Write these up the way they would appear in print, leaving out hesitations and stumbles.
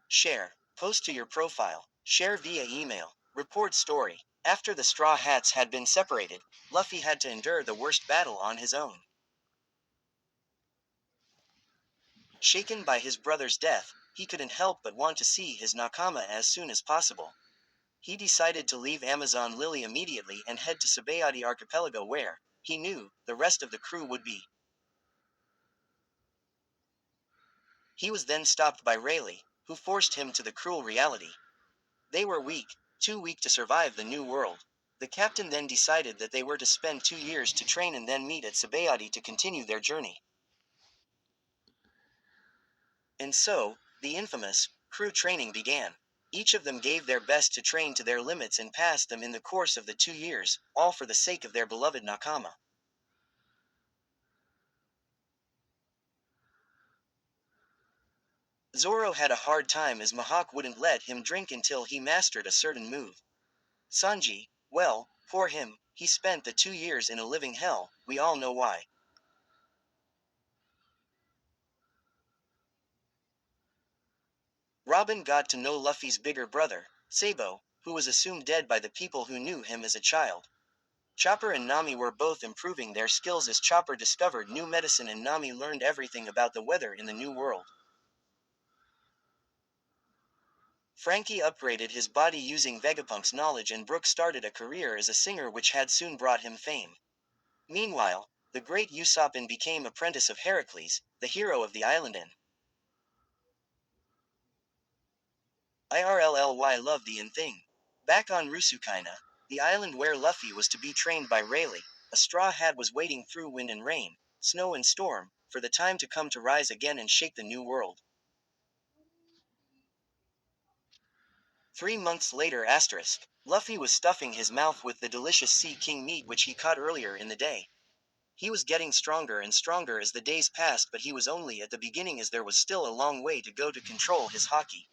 Share. Post to your profile. Share via email. Report story. After the Straw Hats had been separated, Luffy had to endure the worst battle on his own. Shaken by his brother's death, he couldn't help but want to see his Nakama as soon as possible. He decided to leave Amazon Lily immediately and head to Sabayati Archipelago where, he knew, the rest of the crew would be. He was then stopped by Rayleigh, who forced him to the cruel reality. They were weak, too weak to survive the new world. The captain then decided that they were to spend 2 years to train and then meet at Sabayati to continue their journey. And so, the infamous, crew training began. Each of them gave their best to train to their limits and passed them in the course of the 2 years, all for the sake of their beloved Nakama. Zoro had a hard time as Mihawk wouldn't let him drink until he mastered a certain move. Sanji, well, poor him, he spent the 2 years in a living hell, we all know why. Robin got to know Luffy's bigger brother, Sabo, who was assumed dead by the people who knew him as a child. Chopper and Nami were both improving their skills as Chopper discovered new medicine and Nami learned everything about the weather in the new world. Frankie upgraded his body using Vegapunk's knowledge and Brook started a career as a singer which had soon brought him fame. Meanwhile, the great Usoppin became apprentice of Heracles, the hero of the island inn. IRLLY love the inn thing. Back on Rusukaina, the island where Luffy was to be trained by Rayleigh, a Straw Hat was waiting through wind and rain, snow and storm, for the time to come to rise again and shake the new world. 3 months later Luffy was stuffing his mouth with the delicious Sea King meat which he caught earlier in the day. He was getting stronger and stronger as the days passed but he was only at the beginning as there was still a long way to go to control his haki.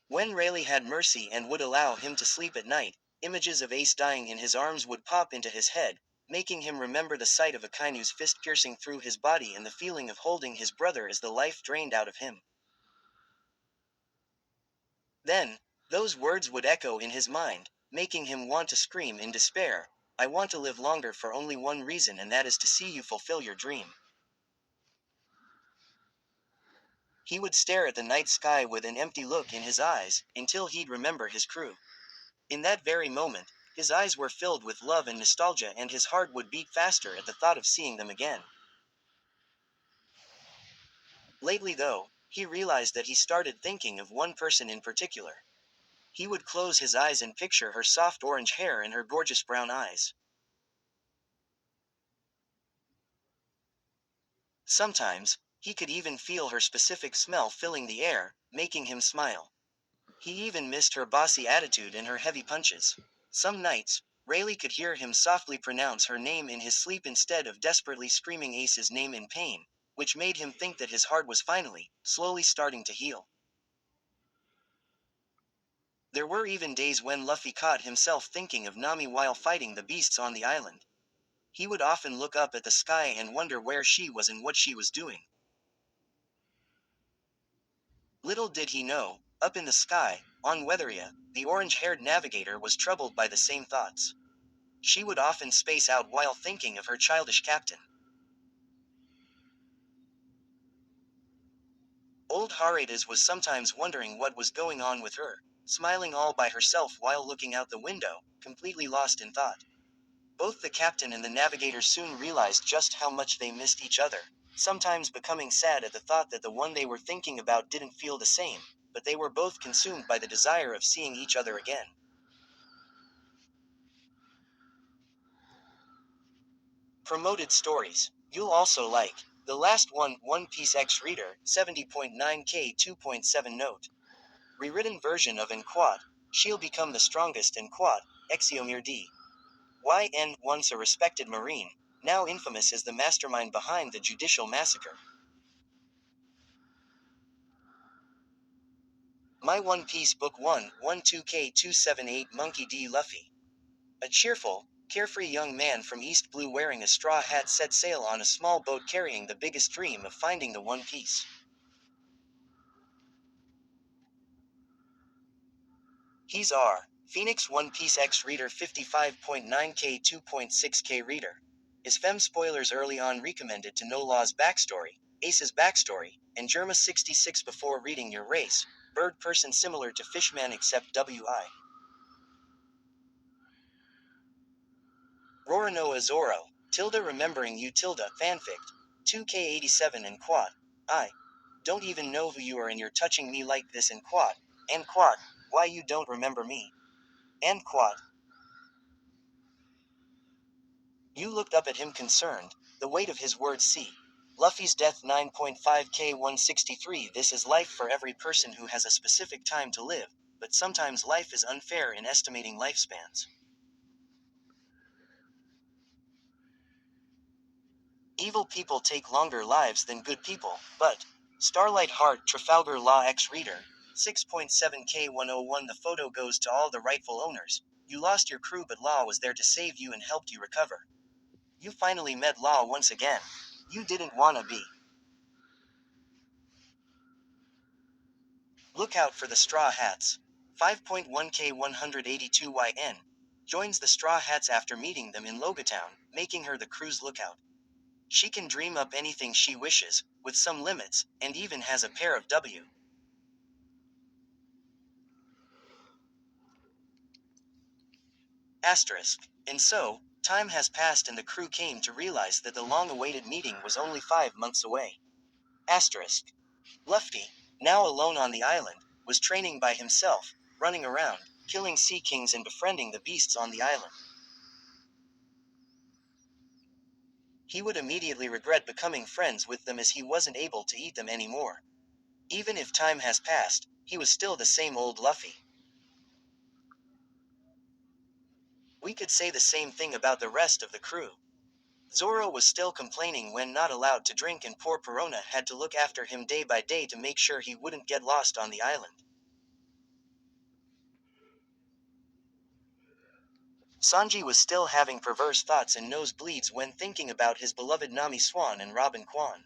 When Rayleigh had mercy and would allow him to sleep at night, images of Ace dying in his arms would pop into his head, making him remember the sight of Akainu's fist piercing through his body and the feeling of holding his brother as the life drained out of him. Then, those words would echo in his mind, making him want to scream in despair, I want to live longer for only one reason and that is to see you fulfill your dream. He would stare at the night sky with an empty look in his eyes, until he'd remember his crew. In that very moment, his eyes were filled with love and nostalgia and his heart would beat faster at the thought of seeing them again. Lately though, he realized that he started thinking of one person in particular. He would close his eyes and picture her soft orange hair and her gorgeous brown eyes. Sometimes, he could even feel her specific smell filling the air, making him smile. He even missed her bossy attitude and her heavy punches. Some nights, Rayleigh could hear him softly pronounce her name in his sleep instead of desperately screaming Ace's name in pain, which made him think that his heart was finally, slowly starting to heal. There were even days when Luffy caught himself thinking of Nami while fighting the beasts on the island. He would often look up at the sky and wonder where she was and what she was doing. Little did he know, up in the sky, on Weatheria, the orange-haired navigator was troubled by the same thoughts. She would often space out while thinking of her childish captain. Old Haradas was sometimes wondering what was going on with her, smiling all by herself while looking out the window, completely lost in thought. Both the captain and the navigator soon realized just how much they missed each other, sometimes becoming sad at the thought that the one they were thinking about didn't feel the same, but they were both consumed by the desire of seeing each other again. Promoted stories. You'll also like the last one, One Piece X Reader, 70.9K 2.7 note. Rewritten version of En Quad. She'll become the strongest in Quad, Exiomir D. YN, once a respected Marine, now infamous as the mastermind behind the judicial massacre. My One Piece Book 1, 12K278 Monkey D. Luffy. A cheerful, carefree young man from East Blue wearing a straw hat set sail on a small boat carrying the biggest dream of finding the One Piece. He's R. Phoenix One Piece X Reader 55.9K 2.6K Reader. Is Fem spoilers early on recommended to know Law's backstory, Ace's backstory, and Germa 66 before reading your race, bird person similar to Fishman except WI. Roranoa Zoro, tilde remembering you tilde, fanfic, 2K87 and quad. I don't even know who you are and you're touching me like this and quad. And quad, why you don't remember me? And quad. You looked up at him concerned, the weight of his words see. Luffy's death 9.5K 163. This is life for every person who has a specific time to live, but sometimes life is unfair in estimating lifespans. Evil people take longer lives than good people, but Starlight Heart Trafalgar Law X Reader 6.7K 101. The photo goes to all the rightful owners. You lost your crew, but Law was there to save you and helped you recover. You finally met Law once again. You didn't wanna be. Look out for the Straw Hats. 5.1K 182YN joins the Straw Hats after meeting them in Logatown, making her the crew's lookout. She can dream up anything she wishes, with some limits, and even has a pair of W. Asterisk. And so, time has passed and the crew came to realize that the long-awaited meeting was only 5 months away. Asterisk. Luffy, now alone on the island, was training by himself, running around, killing sea kings and befriending the beasts on the island. He would immediately regret becoming friends with them as he wasn't able to eat them anymore. Even if time has passed, he was still the same old Luffy. We could say the same thing about the rest of the crew. Zoro was still complaining when not allowed to drink, and poor Perona had to look after him day by day to make sure he wouldn't get lost on the island. Sanji was still having perverse thoughts and nosebleeds when thinking about his beloved Nami Swan and Robin Kwan.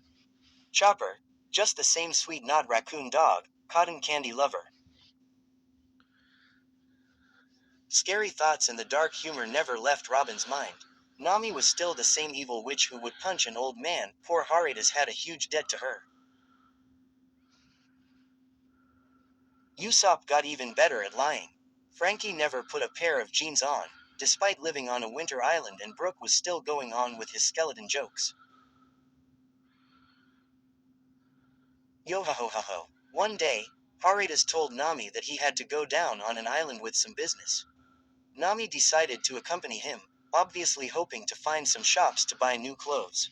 Chopper, just the same sweet not raccoon dog, cotton candy lover. Scary thoughts and the dark humor never left Robin's mind. Nami was still the same evil witch who would punch an old man. Poor Haridas had a huge debt to her. Usopp got even better at lying. Frankie never put a pair of jeans on, despite living on a winter island, and Brook was still going on with his skeleton jokes. Yo ho ho ho ho. One day, Haridas told Nami that he had to go down on an island with some business. Nami decided to accompany him, obviously hoping to find some shops to buy new clothes.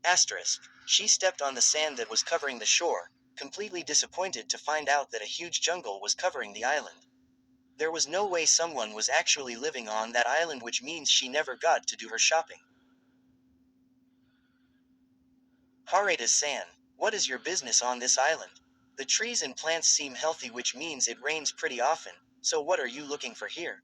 Asterisk. She stepped on the sand that was covering the shore, completely disappointed to find out that a huge jungle was covering the island. There was no way someone was actually living on that island, which means she never got to do her shopping. Haridas-san, what is your business on this island? The trees and plants seem healthy, which means it rains pretty often, so what are you looking for here?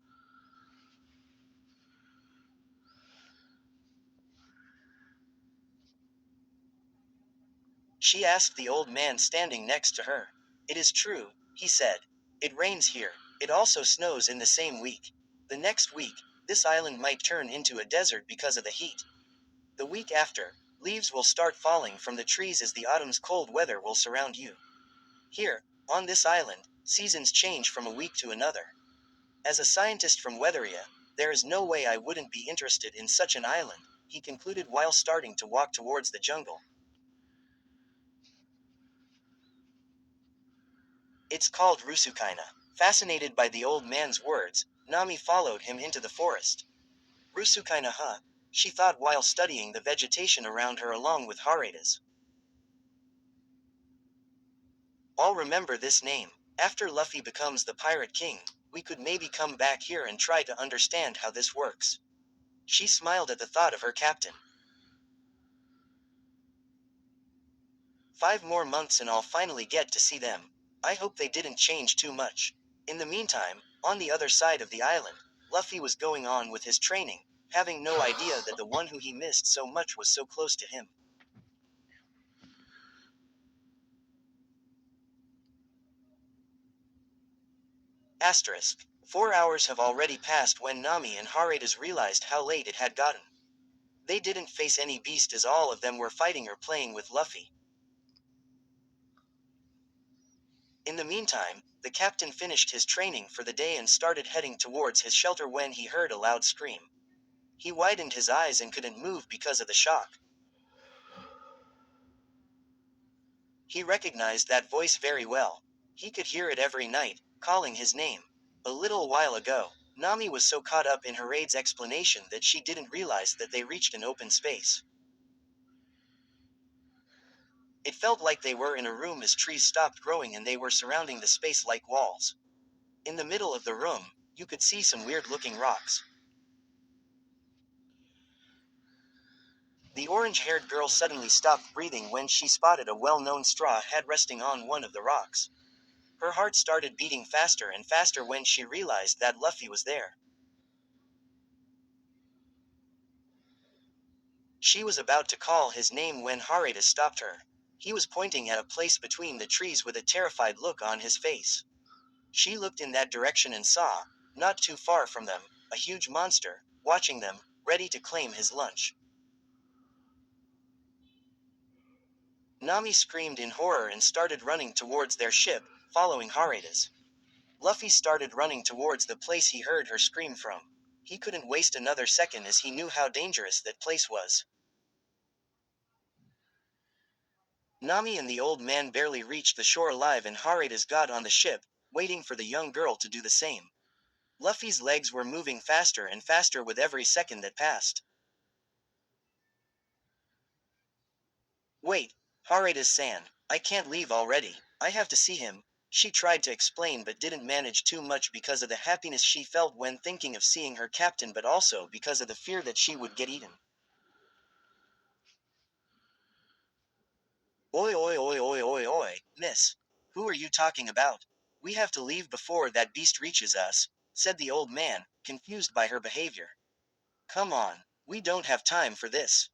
She asked the old man standing next to her. It is true, he said. It rains here. It also snows in the same week. The next week, this island might turn into a desert because of the heat. The week after, leaves will start falling from the trees as the autumn's cold weather will surround you. Here, on this island, seasons change from a week to another. As a scientist from Weatheria, there is no way I wouldn't be interested in such an island, he concluded while starting to walk towards the jungle. It's called Rusukaina. Fascinated by the old man's words, Nami followed him into the forest. Rusukaina, huh? She thought while studying the vegetation around her along with Haridas. I'll remember this name. After Luffy becomes the Pirate King, we could maybe come back here and try to understand how this works. She smiled at the thought of her captain. 5 more months and I'll finally get to see them. I hope they didn't change too much. In the meantime, on the other side of the island, Luffy was going on with his training, having no idea that the one who he missed so much was so close to him. Asterisk. 4 hours have already passed when Nami and Haridas realized how late it had gotten. They didn't face any beast as all of them were fighting or playing with Luffy. In the meantime, the captain finished his training for the day and started heading towards his shelter when he heard a loud scream. He widened his eyes and couldn't move because of the shock. He recognized that voice very well. He could hear it every night, calling his name. A little while ago, Nami was so caught up in Harade's explanation that she didn't realize that they reached an open space. It felt like they were in a room as trees stopped growing and they were surrounding the space like walls. In the middle of the room, you could see some weird-looking rocks. The orange-haired girl suddenly stopped breathing when she spotted a well-known straw hat resting on one of the rocks. Her heart started beating faster and faster when she realized that Luffy was there. She was about to call his name when Harada stopped her. He was pointing at a place between the trees with a terrified look on his face. She looked in that direction and saw, not too far from them, a huge monster, watching them, ready to claim his lunch. Nami screamed in horror and started running towards their ship, following Harada's. Luffy started running towards the place he heard her scream from. He couldn't waste another second as he knew how dangerous that place was. Nami and the old man barely reached the shore alive and Harada's got on the ship, waiting for the young girl to do the same. Luffy's legs were moving faster and faster with every second that passed. Wait, Harada-san, I can't leave already, I have to see him. She tried to explain but didn't manage too much because of the happiness she felt when thinking of seeing her captain but also because of the fear that she would get eaten. Oi oi oi oi oi oi, miss. Who are you talking about? We have to leave before that beast reaches us, said the old man, confused by her behavior. Come on, we don't have time for this.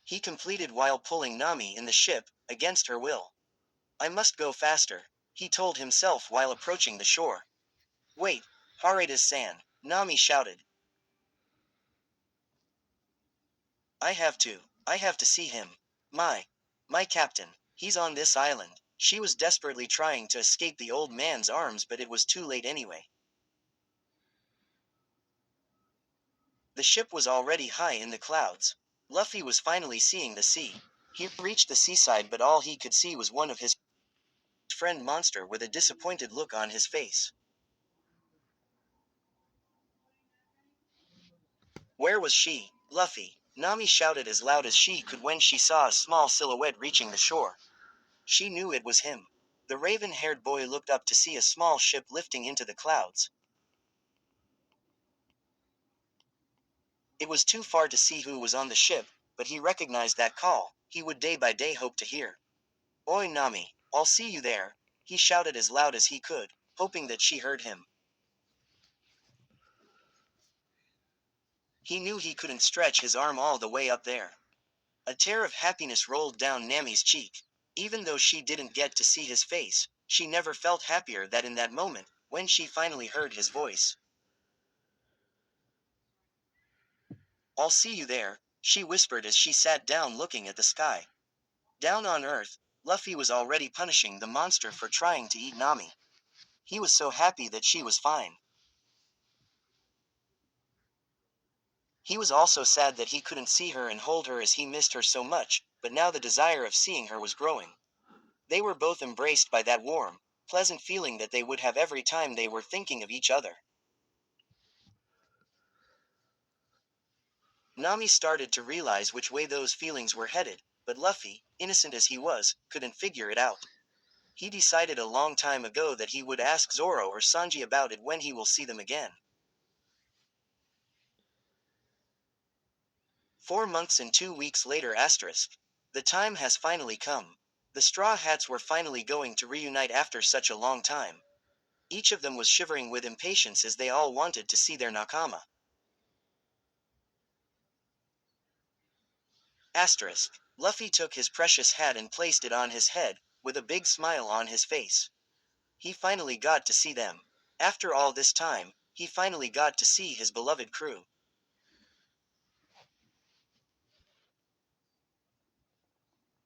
He completed while pulling Nami in the ship, against her will. I must go faster, he told himself while approaching the shore. Wait, Harada-san, Nami shouted. I have to see him. My captain, he's on this island. She was desperately trying to escape the old man's arms but it was too late anyway. The ship was already high in the clouds. Luffy was finally seeing the sea. He reached the seaside but all he could see was one of his friend monster with a disappointed look on his face. Where was she, Luffy? Nami shouted as loud as she could when she saw a small silhouette reaching the shore. She knew it was him. The raven-haired boy looked up to see a small ship lifting into the clouds. It was too far to see who was on the ship, but he recognized that call. He would day by day hope to hear. Oi Nami, I'll see you there, he shouted as loud as he could, hoping that she heard him. He knew he couldn't stretch his arm all the way up there. A tear of happiness rolled down Nami's cheek. Even though she didn't get to see his face, she never felt happier than in that moment, when she finally heard his voice. I'll see you there, she whispered as she sat down looking at the sky. Down on Earth, Luffy was already punishing the monster for trying to eat Nami. He was so happy that she was fine. He was also sad that he couldn't see her and hold her as he missed her so much, but now the desire of seeing her was growing. They were both embraced by that warm, pleasant feeling that they would have every time they were thinking of each other. Nami started to realize which way those feelings were headed, but Luffy, innocent as he was, couldn't figure it out. He decided a long time ago that he would ask Zoro or Sanji about it when he will see them again. 4 months and 2 weeks later asterisk. The time has finally come. The Straw Hats were finally going to reunite after such a long time. Each of them was shivering with impatience as they all wanted to see their nakama. Asterisk. Luffy took his precious hat and placed it on his head, with a big smile on his face. He finally got to see them. After all this time, he finally got to see his beloved crew.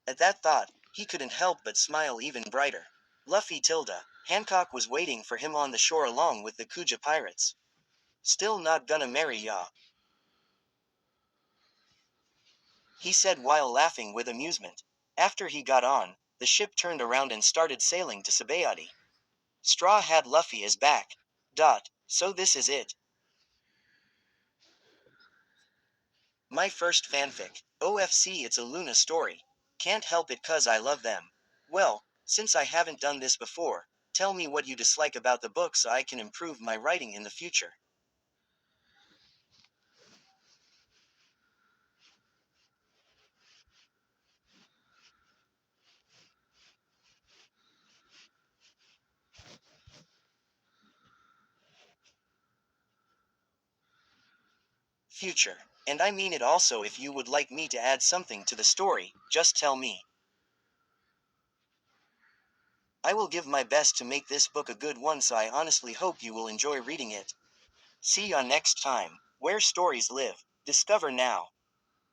At that thought, he couldn't help but smile even brighter. Luffy Tilda, Hancock was waiting for him on the shore along with the Kuja pirates. Still not gonna marry ya, he said while laughing with amusement. After he got on, the ship turned around and started sailing to Sabayati. Straw had Luffy as back. So this is it. My first fanfic. OFC, it's a Luna story. Can't help it cause I love them. Well, since I haven't done this before, tell me what you dislike about the book so I can improve my writing in the future. Future. And I mean it also, if you would like me to add something to the story, just tell me. I will give my best to make this book a good one, so I honestly hope you will enjoy reading it. See ya next time. Where stories live. Discover now.